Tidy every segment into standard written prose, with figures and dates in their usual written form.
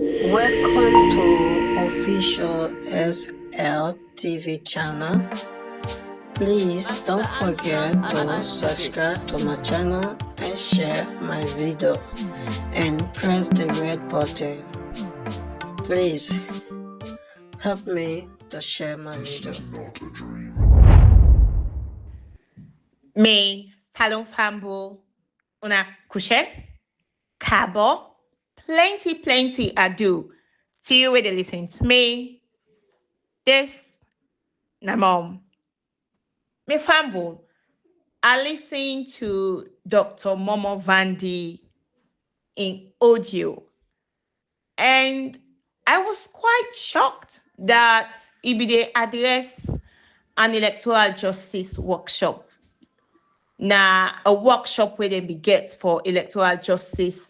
Welcome to official SL TV channel. Please don't forget to subscribe to my channel and share my video and press the red button. Please help me to share my video. Me, Talon Fambo, Una Kushe, Kabo, plenty ado. See you with the listen to me. This, na mom. Me Fambo, I listened to Dr. Momo Vandi in audio, and I was quite shocked that he be dey address an electoral justice workshop. Na a workshop where they be get for electoral justice.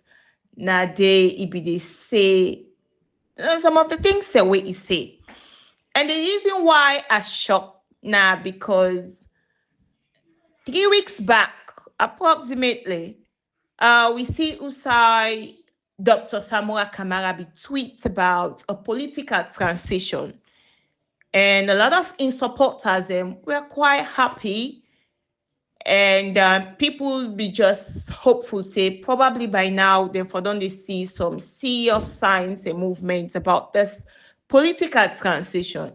Na they be they say some of the things that way he say. And the reason why I shocked now because 3 weeks back, approximately, we see Usai Dr. Samora Kamara be tweets about a political transition. And a lot of in supporters were quite happy. And people be just hopeful, say probably by now, then for don't they see some serious signs and movements about this political transition.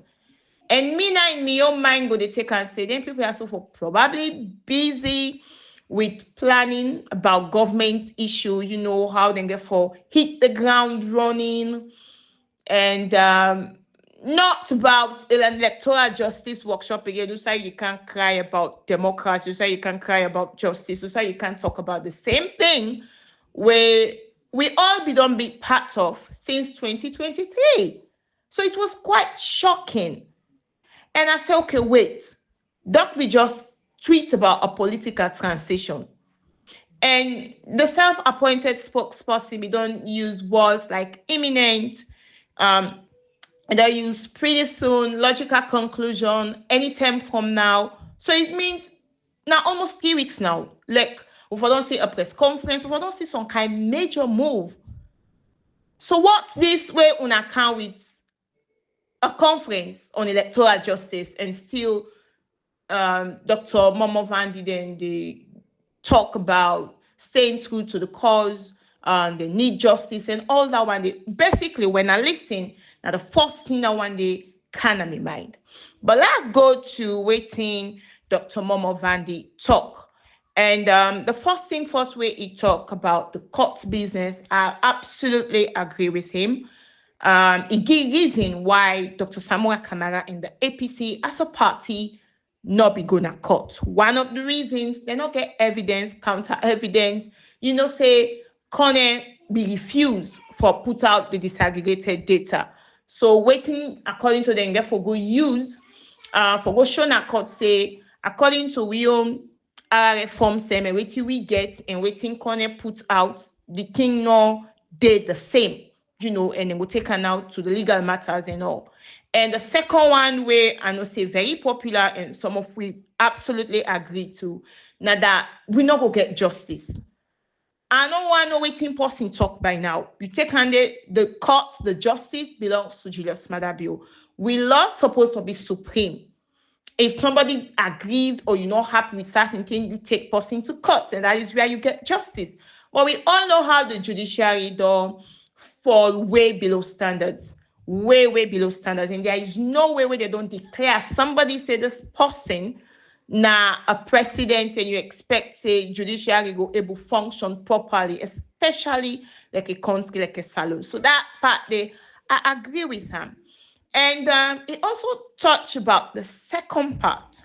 And me now in my own mind go they take and say, then people are so for probably busy with planning about government issue, how they get for hit the ground running and not about an electoral justice workshop again. You say you can't cry about democracy. You say you can't cry about justice. You say you can't talk about the same thing where we all be part of since 2023. So it was quite shocking. And I said, okay, wait. Don't we just tweet about a political transition? And the self-appointed spokesperson, we don't use words like imminent, and I use pretty soon, logical conclusion, anytime from now. So it means now almost 3 weeks now. Like, if I don't see a press conference, if I don't see some kind of major move. So what's this way on account with a conference on electoral justice and still Dr. Momo Vandi then they talk about staying true to the cause, they need justice and all that one. They basically when I listen, now the first thing that one day can in my mind. But let's go to waiting Dr. Momo Vandi talk. And the first thing first way he talk about the court business, I absolutely agree with him. It gives reason why Dr. Samuel Kamara and the APC as a party not be going to court. One of the reasons they not get evidence, counter evidence, say Connor be refused for put out the disaggregated data. So waiting according to them, for go use, for go show na court say, according to we own reform same and waiting we get and waiting Connor put out, the thing no did the same. And then we'll take her now to the legal matters and all. And the second one where I know say very popular and some of we absolutely agree to, now that we not go get justice. I don't want no waiting person talk by now. You take handed the court, the justice belongs to Julius Madabio. We law supposed to be supreme. If somebody aggrieved or you're not happy with certain thing, you take person to court, and that is where you get justice. But we all know how the judiciary do fall way below standards, way below standards, and there is no way where they don't declare somebody say this person now a president and you expect say judiciary go able function properly, especially like a country like a salon. So that part there, I agree with him. And it also touched about the second part.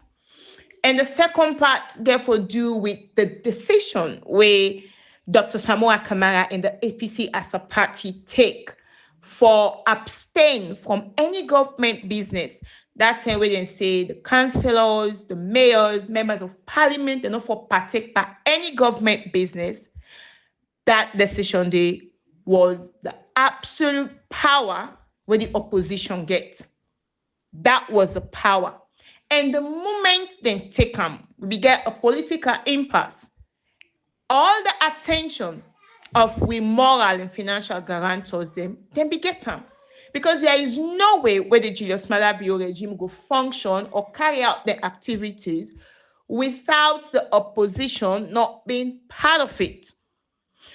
And the second part, therefore, do with the decision where Dr. Samoa Kamara and the APC as a party take for abstain from any government business. That's where they say the councillors, the mayors, members of parliament, they not for partake by any government business. That decision day was the absolute power where the opposition gets. That was the power. And the moment they take them, we get a political impasse. All the attention of we moral and financial guarantors them, then be get them. Because there is no way where the Julius Malala Bio regime go function or carry out their activities without the opposition not being part of it.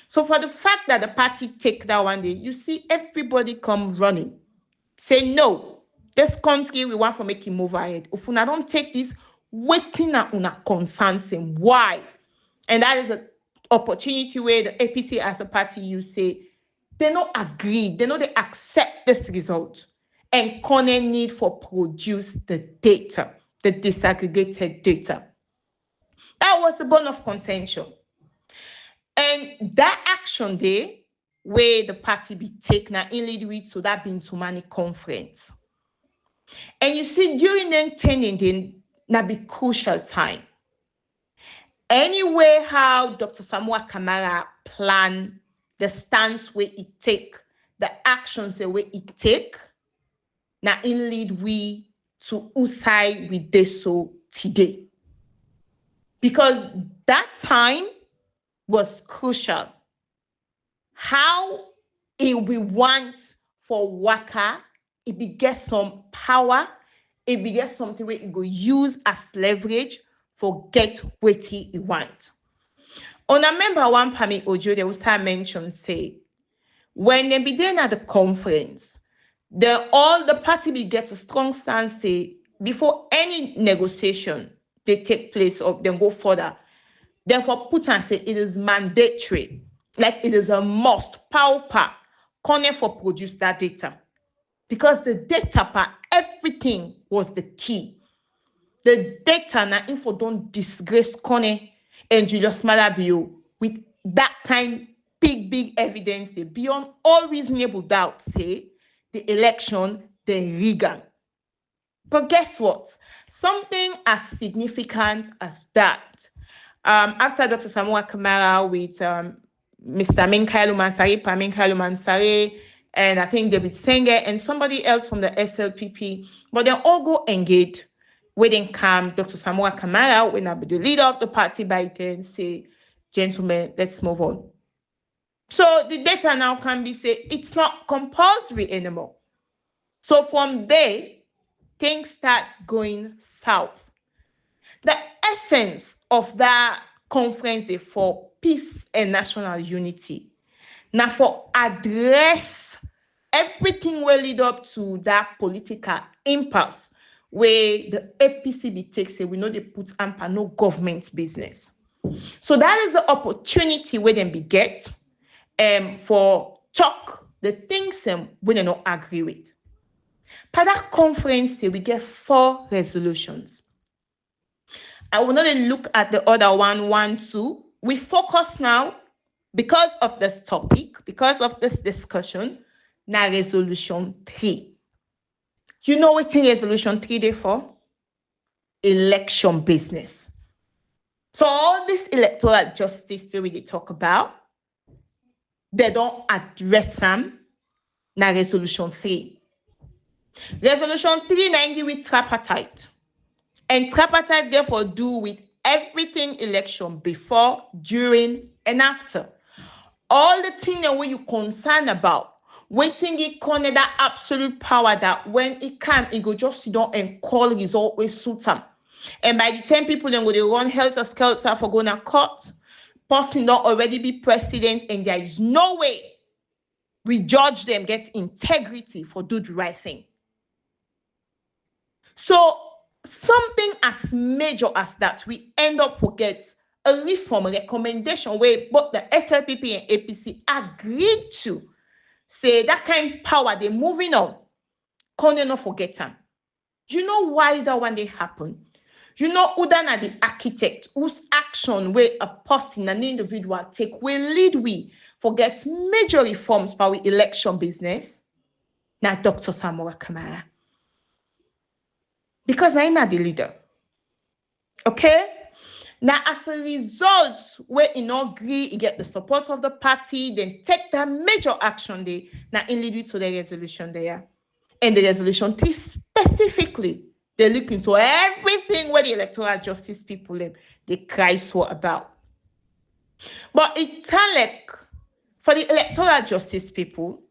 So for the fact that the party take that one day, you see everybody come running. Say no, this country we want to make it move ahead. If una don't take this, waiting at una concerns him. Why? And that is an opportunity where the APC as a party, you say, they don't agree, they know they accept this result. And Kone need for produce the data, the disaggregated data. That was the bone of contention. And that action there, where the party be taken in lead with to that Bintumani conference. And you see, during the attending, that be crucial time. Anyway, how Dr. Samoa Kamara plan the stance where it take, the actions the way it take, now in lead we to usai with this so today. Because that time was crucial. How it we want for Waka, it be get some power, it be get something where it go use as leverage for get what he want. On a member one Pami Ojo, they will start mention say, when they begin at the conference, all the party be get a strong stance say before any negotiation they take place or then go further. Therefore, put and say it is mandatory, like it is a must, pauper, Kone for produce that data. Because the data part, everything was the key. The data na info don't disgrace Kone and Julius Malala Bio with that kind big evidence they beyond all reasonable doubt say the election the rigged. But guess what? Something as significant as that. After Dr. Samoa Kamara with Mr. Minkailu Mansari, Paminkailu Mansari, and I think David Senge and somebody else from the SLPP, but they all go engage. When then come Dr. Samoa Kamara, when I be the leader of the party by then, say, gentlemen, let's move on. So the data now can be said, it's not compulsory anymore. So from there, things start going south. The essence of that conference is for peace and national unity. Now for address everything will lead up to that political impasse where the APCB takes it, we know they put amper no government business. So that is the opportunity where them be get for talk the things we do not agree with. Per that conference, we get 4 resolutions. I will not look at the other one, 2. We focus now, because of this topic, because of this discussion, now resolution 3. You know what resolution 3 is for? Election business. So all this electoral justice that we talk about, they don't address them now resolution 3. Resolution 3 now with tripartite. And tripartite therefore do with everything election before, during, and after. All the things that you concerned about, waiting it corner that absolute power that when it can, it go just sit down and call result with suit them. And by the time people then go they run helter skelter for going to court, person don't already be president, and there is no way we judge them get integrity for do the right thing. So something as major as that, we end up forget a reform recommendation where both the SLPP and APC agreed to say that kind of power they're moving on. Can't not forget them. You know why that one day happened? You know who than are the architect whose action where a person, an individual take will lead we forget major reforms for our election business. Now Dr. Samoa Kamara. Because I'm not the leader. Okay? Now, as a result, where you not agree, you get the support of the party, then take that major action there. Now, in lead to the resolution there. And the resolution 3 specifically, they look into everything where the electoral justice people they cry so about. But it like For the electoral justice people,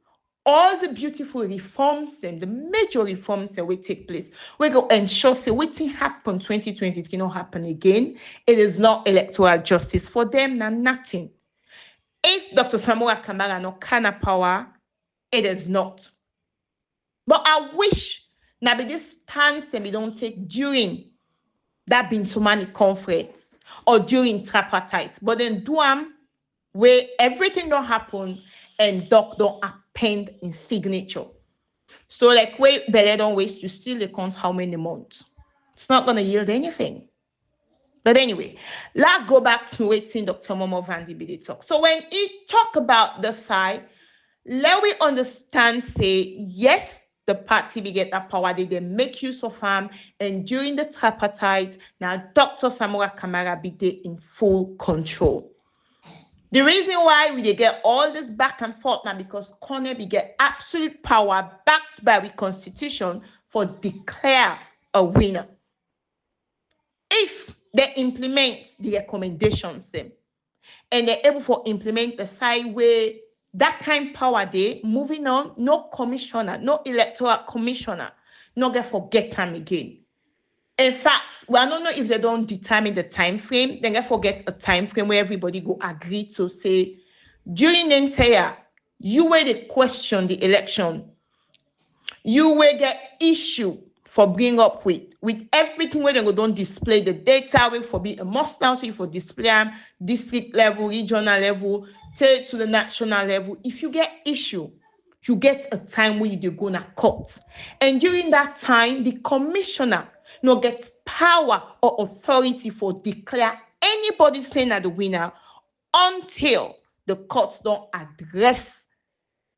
all the beautiful reforms and the major reforms that will take place, we go ensure say wetin happen 2020 it cannot happen again. It is not electoral justice for them, now nothing. If Dr. Samuel Kamara no kind of power, it is not. But I wish now be this stance and we don't take during that Bintumani conference or during Tripartite, but then do where everything don't happen and doc don't append in signature. So like where Bele don't waste, you still account how many months. It's not gonna yield anything. But anyway, let's go back to waiting Dr. Momo Vandi Bidi talk. So when he talk about the side, let we understand, say, yes, the party be get that power, they make use of harm, and during the tripartite, now Dr. Samora Kamara be there in full control. The reason why we get all this back and forth now because Corner be get absolute power backed by the constitution for declare a winner. If they implement the recommendations them and they're able to implement the side way that kind of power they moving on, no commissioner, no electoral commissioner, no get forget time again. In fact, we don't know if they don't determine the time frame, then they forget a time frame where everybody go agree to say during the entire you will the question the election, you will get issue for bring up with everything where they go don't display the data will for be a must now, so you for display them district level, regional level, take to the national level. If you get issue, you get a time when you go to court. And during that time, the commissioner no gets power or authority for declare anybody saying that the winner until the courts don't address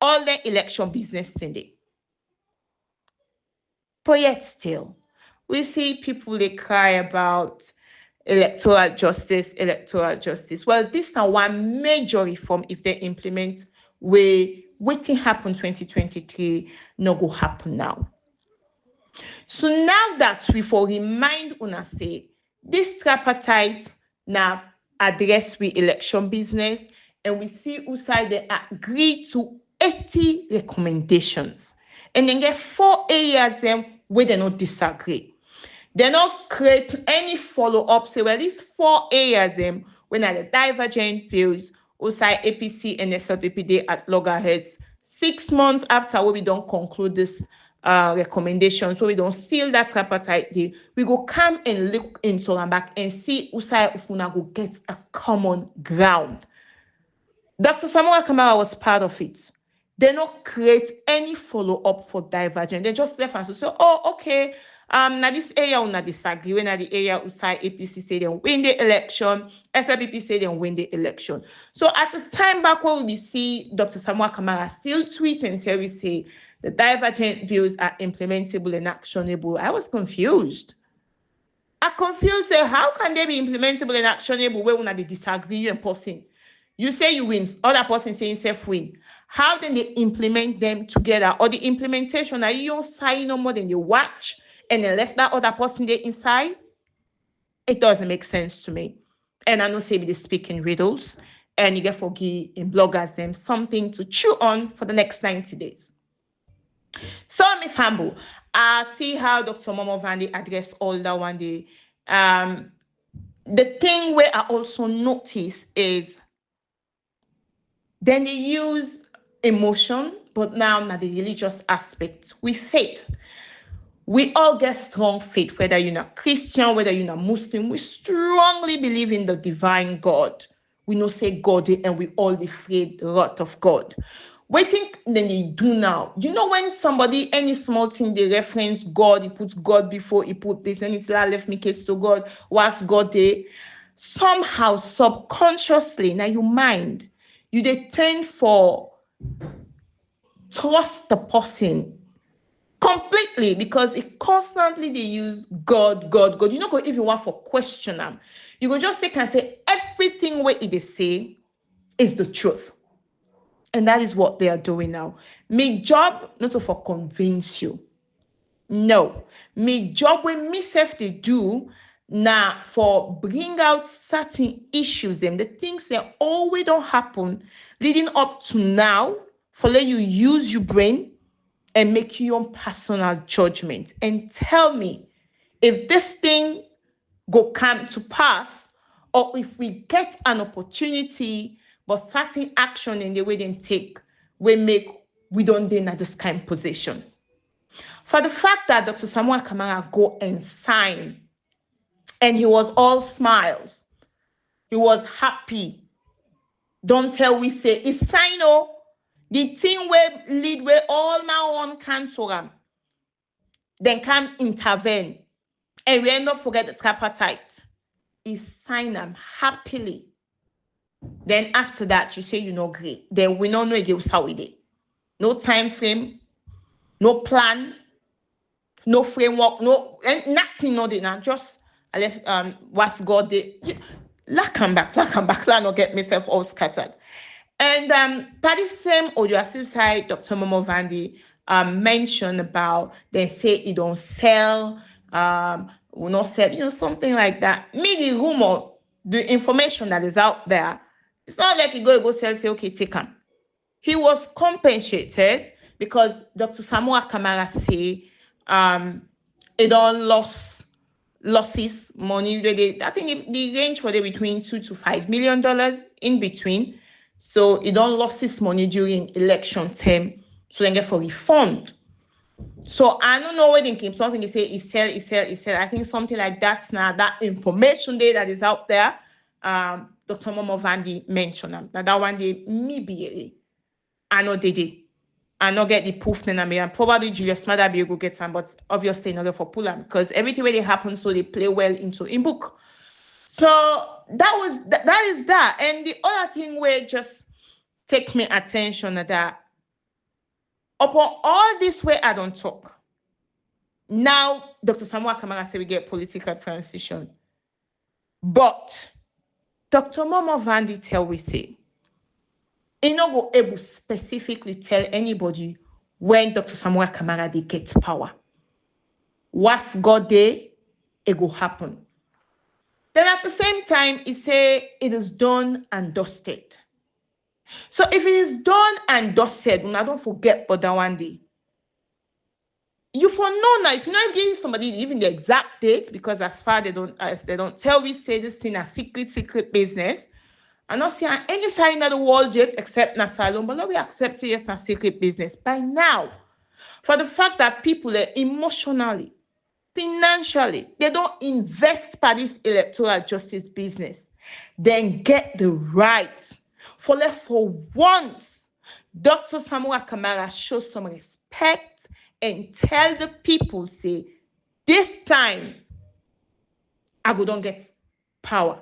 all the election business today. But yet still, we see people they cry about electoral justice, electoral justice. Well, this is one major reform if they implement where waiting happen 2023 no go happen now. So now that we for remind una say this tripartite now address we election business and we see who side they agree to 80 recommendations and then get 4 areas them where they not disagree. They not create any follow-up. So well, these 4 areas them when are the divergent views, outside APC and SLPPD at loggerheads 6 months after we don't conclude this recommendation, so we don't seal that tripartite deal, we go come and look into them back and see outside if we go get a common ground. Dr. Samuel Kamara was part of it. They not create any follow-up for divergent. They just left and say, oh, okay, now this area will not disagree. When the area outside APC say they win the election, SLPP say they win the election. So at the time back when we see Dr. Samuel Kamara still tweet and tell we say the divergent views are implementable and actionable, I was confused. I confused, say, how can they be implementable and actionable when they disagree in person? You say you win, other person saying self win. How then they implement them together? Or the implementation, are you on side no more than you watch and then left that other person there inside? It doesn't make sense to me. And I know say they speak in riddles and you get for give in bloggers them something to chew on for the next 90 days. So Miss Hamble, I see how Dr. Momo Vandi addressed all that one day. The thing where I also notice is then they use emotion, but now the religious aspect with faith. We all get strong faith, whether you're not Christian, whether you're not Muslim. We strongly believe in the divine God. We know say God and we all afraid a lot of God. What I think then they do now? You know when somebody, any small thing, they reference God, he puts God before he put this, and it's like, left me case to God, what's God there? Somehow, subconsciously, now you mind, you they tend for trust the person completely because it constantly they use God. You know, if you want for question them, you go just take and say everything what they say is the truth. And that is what they are doing now. My job not to for convince you. No. My job when myself they do, Now, for bring out certain issues, them the things that always don't happen leading up to now, for let you use your brain and make your own personal judgment and tell me if this thing go come to pass, or if we get an opportunity, but certain action in the way they take, we don't then at this kind of position. For the fact that Dr. Samuel Kamara go and sign, and he was all smiles, he was happy. Don't tell we say it's sign the thing where lead where all my own cancel them, then can intervene, and we end up forget the tripartite. Is sign them happily. Then after that, you say you know great. Then we don't know again how we did. No time frame, no plan, no framework, no nothing, no did now. Just I left what's God did. Come back, not get myself all scattered. And that is same audio side, Dr. Momo Vandi mentioned about they say it don't sell, will not sell, something like that. Me, the rumor, the information that is out there, it's not like you go sell, say, okay, take him. He was compensated because Dr. Samuel Kamara say it don't losses money. I think the range for the between $2 to $5 million in between. So it don't losses money during election term. So then get for refund. So I don't know where they came. Something they say is sell. I think something like that now. That information there that is out there. Dr. Momo Vandi mentioned them. That one day maybe I know they did. I not get the proof then and probably Julius Mother be able to get some, but obviously not for pull them because everything where they happen, so they play well into in book. So that is that. And the other thing where just take me attention that upon all this way I don't talk. Now Dr. Samuel Kamara said we get political transition. But Dr. Momo Vandi tell we say he not go able specifically tell anybody when Dr. Samuel Kamara they get power. What's God there, it will happen. Then at the same time, he say it is done and dusted. So if it is done and dusted, now don't forget but that one day. You for know now, if you're not giving somebody even the exact date, because as far they don't tell we say this thing a secret business. I'm not seeing any sign of the world yet except Nasalon, but now we accept it as a secret business. By now, for the fact that people are emotionally, financially, they don't invest for this electoral justice business, then get the right for once Dr. Samuel Kamara show some respect and tell the people, say, this time I go don't get power.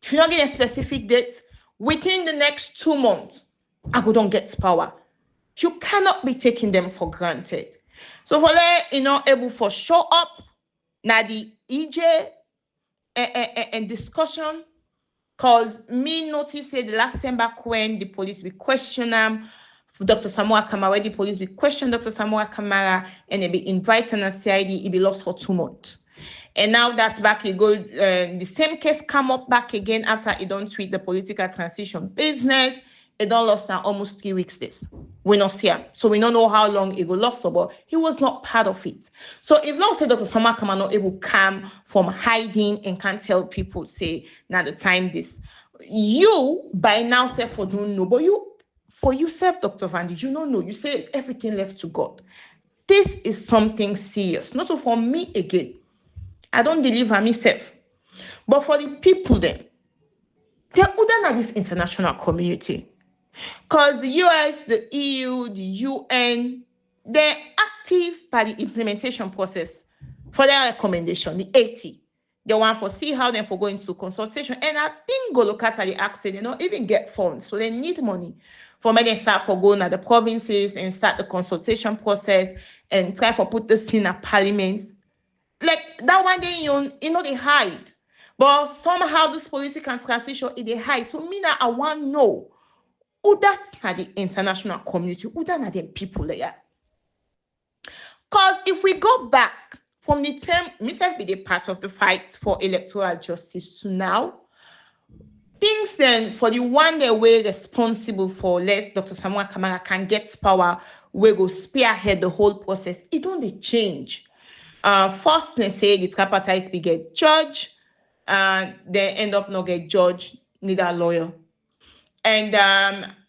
If you're not getting a specific date, within the next 2 months, I go don't get power. You cannot be taking them for granted. So for that, able for show up, now the EJ and discussion, cause me notice the last time back when the police we question Dr. Samuel Kamara, the police we question Dr. Samuel Kamara, and they be invited a CID, he be lost for 2 months. And now that's back, you go, the same case come up back again after he don't tweet the political transition business. It don't lost now almost 3 weeks this. We not see him. So we don't know how long it will lost, but he was not part of it. So if now say Dr. Samuel Kamara not able to come from hiding and can't tell people, say, now the time this. You by now say for don't know, but for yourself, Dr. Vandi, you don't know. You say everything left to God. This is something serious. Not for me again. I don't deliver myself. But for the people then, they're other than this international community. Because the US, the EU, the UN, they're active by the implementation process for their recommendation, the 80. They want to see how they for going to consultation. And I think go look at the access, they don't even get funds. So they need money for me to start for going to the provinces and start the consultation process and try to put this in a parliament. Like that one day, they hide. But somehow this political transition, they hide. So me now, I want to know who that's the international community, who that are the people there. Because if we go back from the time myself be the part of the fight for electoral justice to now, things then for the one day way responsible for let Dr. Samuel Kamara can get power, we go spearhead the whole process. It don't change. First they say the tripartite be get judge, and they end up not get judge, neither lawyer. And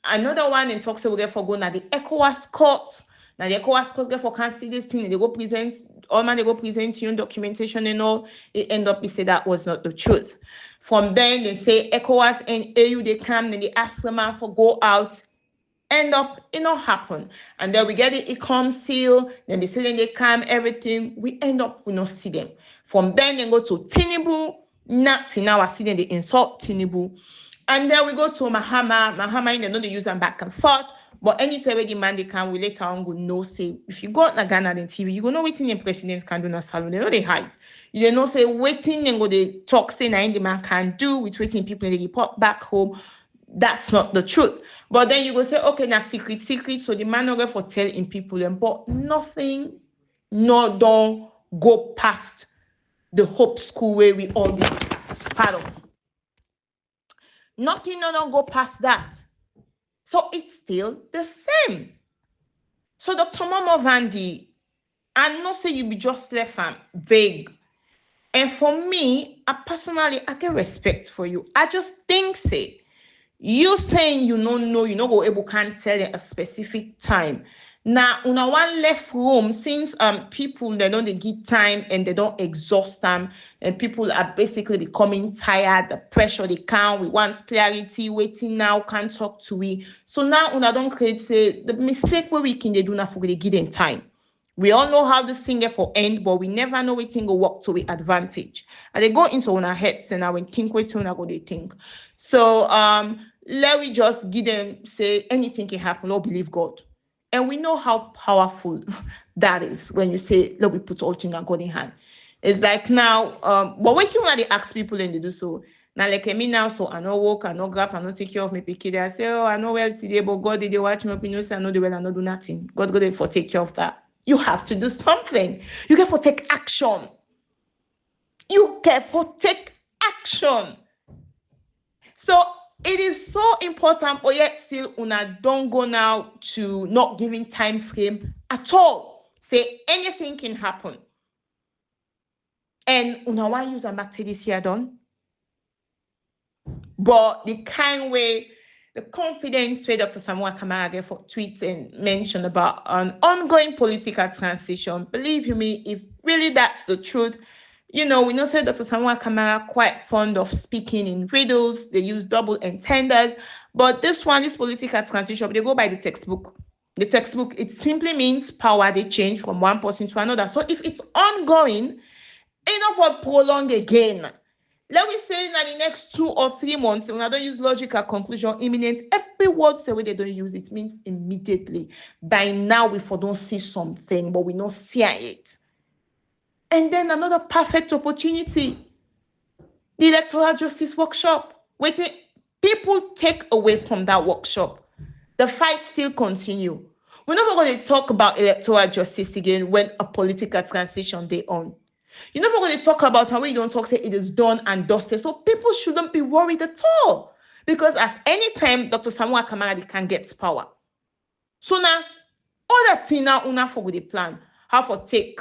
another one in talks we get for go now the ECOWAS court. Now the ECOWAS court get for cancel this thing, and they go present all man they go present you documentation and all. It end up they say that was not the truth. From then they say ECOWAS and AU they come and they ask the man for go out. End up it not happen, and then we get the econ seal. Then they say they come everything. We end up we not see them. From then they go to Tinubu. Not in our see them they insult Tinubu. And then we go to Mahama. Mahama, they know they use them back and forth. But anytime the man they can, we later on go know say if you go to Ghana and TV, you go know waiting the president can do na salon. They know they hide. You know say waiting and go they talk say na the man can do with waiting people they report back home. That's not the truth. But then you go say okay now secret. So the man not go for telling people them, but nothing, no don't go past the Hope School where we all be part of. Nothing don't go past that. So it's still the same. So Dr. Momo Vandy, I know say you be just left vague. And for me, I personally get respect for you. I just think say you saying you don't know, you not go able can't tell a specific time. Now, una one left room since people they don't give time and they don't exhaust them, and people are basically becoming tired. The pressure they can, we want clarity. Waiting now, can't talk to we. So now una don't create say the mistake where we can they do not forget they give them time. We all know how this thing get for end, but we never know which thing go work to the advantage. And they go into our heads and I when think which one go they think. So let we just give them say anything can happen or believe God. And we know how powerful that is when you say, let we put all things in God in hand. It's like now, but when you want to ask people and they do so, now like me now, so I know work, I know grab, I know take care of my picky. I say, oh, I know well today, but God did they watch me up in I know the well, I know do nothing. God go there for take care of that. You have to do something. You get for take action. You get for take action. So it is so important, but yet still una don't go now to not giving time frame at all. Say anything can happen. And una why use them back to this year done? But the kind way, the confidence where Dr. Samuel Kamara gave for tweets and mentioned about an ongoing political transition, believe you me, if really that's the truth, you know, we know say Dr. Samuel Kamara quite fond of speaking in riddles. They use double entendres. But this political transition, they go by the textbook. The textbook, it simply means power, they change from one person to another. So if it's ongoing, enough for prolong again. Let me say in the next 2 or 3 months, when I don't use logical conclusion, imminent, every word the way they don't use it means immediately. By now, we don't see something, but we don't see it. And then another perfect opportunity, the Electoral Justice Workshop. Waiting, people take away from that workshop. The fight still continue. We're never going to talk about electoral justice again when a political transition they on. You're never going to talk about how we don't talk, say it is done and dusted. So people shouldn't be worried at all. Because at any time, Dr. Samuel Kamara can get power. So now, all that thing now, una for the plan. How for take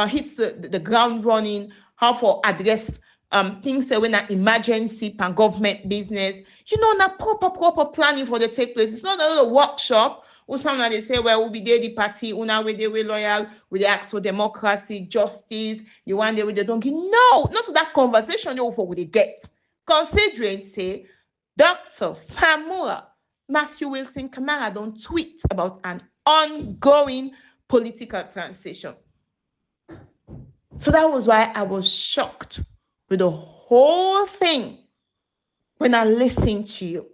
hit the ground running, how for address things that when an emergency and government business, you know, na proper planning for the take place. It's not a little workshop or something they say, well, we'll be there the party, una way they were loyal, we ask for democracy, justice, the one day with the donkey. No, not to that conversation they will get. Considering, say, Dr. Samuel Matthew Wilson Kamara don't tweet about an ongoing political transition. So that was why I was shocked with the whole thing when I listened to you.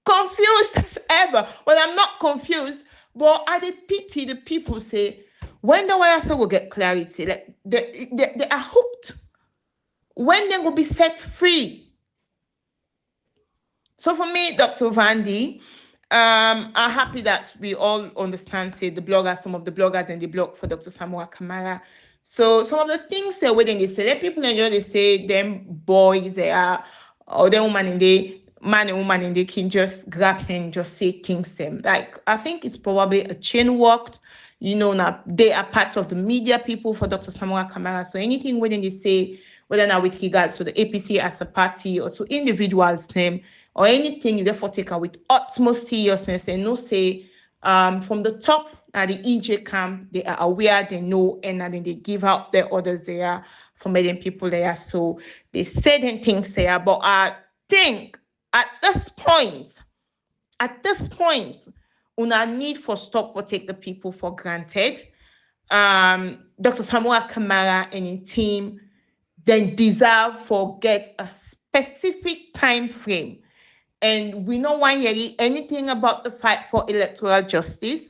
Confused as ever. Well, I'm not confused, but I did pity the people say, when the YSL will get clarity, like they are hooked. When they will be set free. So for me, Dr. Vandy, I'm happy that we all understand, say, the bloggers, some of the bloggers and the blog for Dr. Samuel Kamara So some of the things that when they say, let people enjoy, they say them boys they are, or the woman in the man and woman in the can just grab and just say things them. Like I think it's probably a chain worked. Now they are part of the media people for Dr. Samuel Kamara. So anything when they say, whether now with regards to the APC as a party or to individuals name or anything, you therefore take out with utmost seriousness and no say from the top at the EJ camp, they are aware, they know, and then they give out their orders there for making people there. So they say them things there, but I think at this point, una need for stop or take the people for granted. Dr. Samuel Kamara and his team then deserve for get a specific time frame, and we don't want to hear anything about the fight for electoral justice.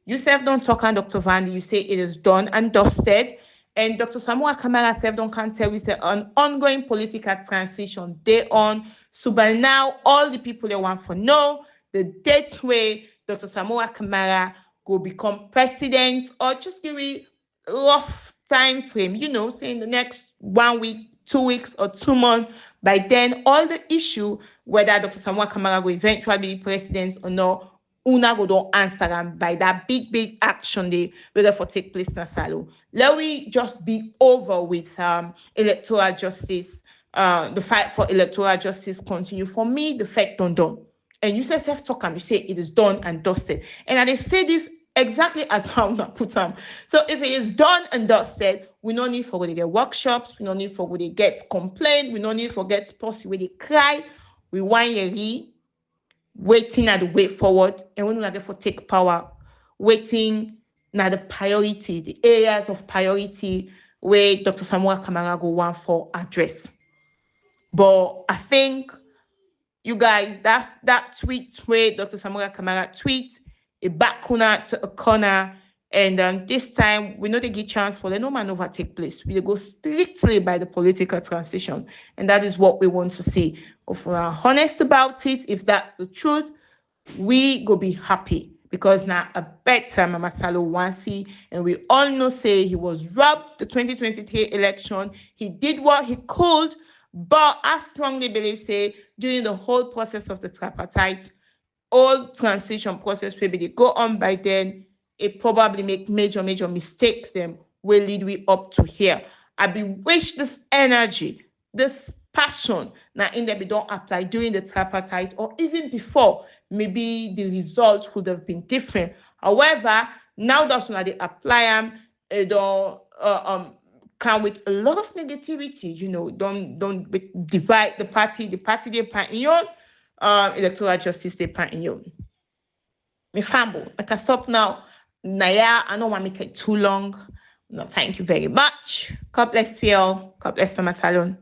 You self don't talk, and Dr. Vandy, you say it is done and dusted. And Dr. Samuel Kamara self don't can tell, we say an ongoing political transition they on. So by now, all the people they want for know the date where Dr. Samuel Kamara go become president, or just give me rough time frame, say in the next 1 week, 2 weeks, or 2 months. By then, all the issue, whether Dr. Samuel Kamara will eventually be president or not, una go don't answer them by that big action they will therefore take place in a salon. Let we just be over with electoral justice, the fight for electoral justice continue. For me, the fact done. And you say self talk and you say it is done and dusted. And I say this exactly as how I put them. So if it is done and dusted, we no need for where they get workshops, we no need for where they get complaint, we no need for get posts where they cry. We want you waiting at the way forward, and when we get for take power, waiting now the priority, the areas of priority where Dr. Samuel Kamara go want for address. But I think you guys, that tweet where Dr. Samuel Kamara tweet a back corner to a corner, and this time we know they give chance for the no maneuver take place. We go strictly by the political transition, and that is what we want to see. If we are honest about it, if that's the truth, we go be happy, because now a better Mama Salo Wansi, and we all know say he was robbed the 2023 election. He did what he could, but I strongly believe say during the whole process of the tripartite, all transition process will be they go on by then, it probably make major mistakes them will lead we up to here. I be wish this energy, this passion now in there be don't apply during the tripartite or even before, maybe the results would have been different. However, now that's when they apply them, it don't come with a lot of negativity. Don't divide the party they part in your electoral justice they part in your. Me famble. I can stop now. Naya, I don't want to make it too long. No, thank you very much. God bless you all. God bless Mama Salon.